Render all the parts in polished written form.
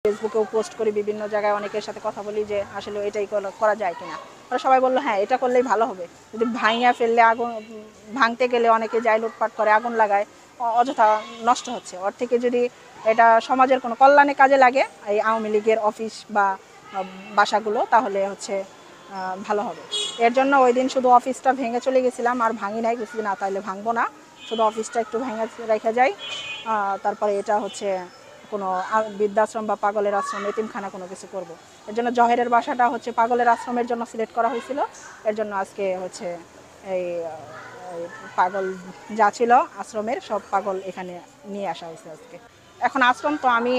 ফেসবুকেও পোস্ট করি, বিভিন্ন জায়গায় অনেকের সাথে কথা বলি যে আসলে এটাই করা যায় কিনা। ওরা সবাই বললো হ্যাঁ এটা করলেই ভালো হবে। যদি ভাঙিয়া ফেললে আগুন ভাঙতে গেলে অনেকে যায় লুটপাট করে, আগুন লাগায়, অযথা নষ্ট হচ্ছে। ওর থেকে যদি এটা সমাজের কোনো কল্যাণে কাজে লাগে এই আওয়ামী লীগের অফিস বা বাসাগুলো, তাহলে হচ্ছে ভালো হবে। এর জন্য ওই দিন শুধু অফিসটা ভেঙে চলে গেছিলাম, আর ভাঙি নাই, গেছি না তাহলে ভাঙবো না, শুধু অফিসটা একটু ভেঙে রেখে যাই। তারপরে এটা হচ্ছে কোনো বৃদ্ধাশ্রম বা পাগলের আশ্রম, এতিমখানা কোনো কিছু করব। এর জন্য জহেরের বাসাটা হচ্ছে পাগলের আশ্রমের জন্য সিলেক্ট করা হয়েছিল। এর জন্য আজকে হচ্ছে এই পাগল যা ছিল আশ্রমের সব পাগল এখানে নিয়ে আসা হয়েছে আজকে। এখন আশ্রম তো আমি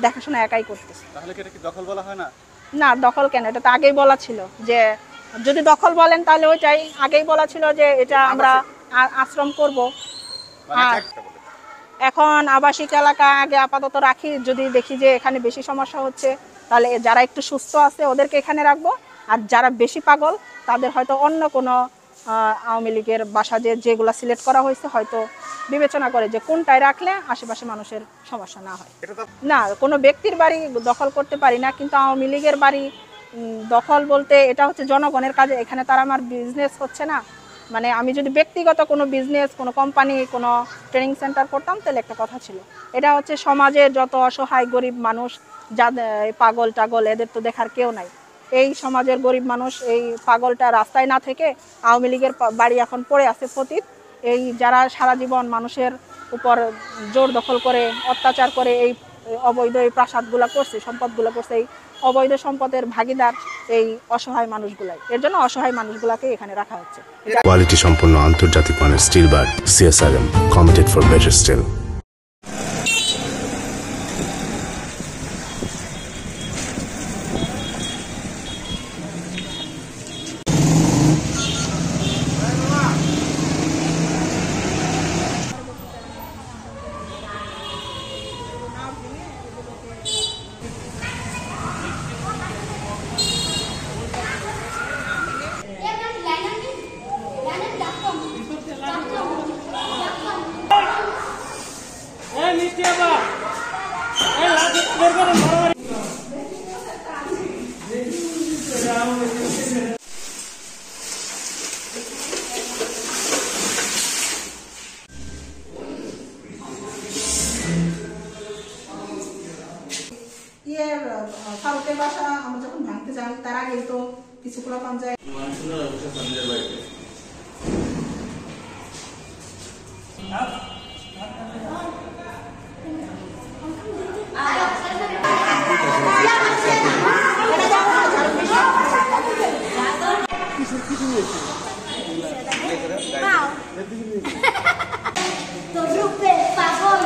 দেখাশোনা একাই করতেছি। তাহলে কি এটা কি দখল বলা হয় না? না, দখল কেন, এটা তো আগেই বলা ছিল যে যদি দখল বলেন তাহলে ওইটাই আগেই বলা ছিল যে এটা আমরা আশ্রম করব। এখন আবাসিক এলাকা আগে আপাতত রাখি, যদি দেখি যে এখানে বেশি সমস্যা হচ্ছে তাহলে যারা একটু সুস্থ আছে ওদেরকে এখানে রাখবো, আর যারা বেশি পাগল তাদের হয়তো অন্য কোনো আওয়ামী লীগের বাসা যেগুলো সিলেক্ট করা হয়েছে হয়তো বিবেচনা করে যে কোনটায় রাখলে আশেপাশে মানুষের সমস্যা না হয়। না, কোনো ব্যক্তির বাড়ি দখল করতে পারি না, কিন্তু আওয়ামী লীগের বাড়ি দখল বলতে এটা হচ্ছে জনগণের কাজে, এখানে তারা আমার বিজনেস হচ্ছে না। মানে আমি যদি ব্যক্তিগত কোনো বিজনেস, কোনো কোম্পানি, কোনো ট্রেনিং সেন্টার করতাম তাহলে একটা কথা ছিল। এটা হচ্ছে সমাজের যত অসহায় গরিব মানুষ, যাদের পাগল টাগল এদের তো দেখার কেউ নাই। এই সমাজের গরিব মানুষ, এই পাগলটা রাস্তায় না থেকে আওয়ামী লীগের বাড়ি এখন পড়ে আছে পতিত, এই যারা সারা জীবন মানুষের উপর জোর দখল করে অত্যাচার করে এই অবৈধ এই প্রাসাদগুলো করছে, সম্পদগুলো করছে, এই অবৈধ সম্পদের ভাগিদার এই অসহায় মানুষগুলাই। এর জন্য অসহায় মানুষগুলাকে এখানে রাখা হচ্ছে। কোয়ালিটি সম্পন্ন আন্তর্জাতিক মানের still bar CSRM, committed for better still. ফারুকের বাসা আমরা যখন ভাঙতে যাই তার আগেই তো কিছু পোলাপান যায়। To grupy, pagol,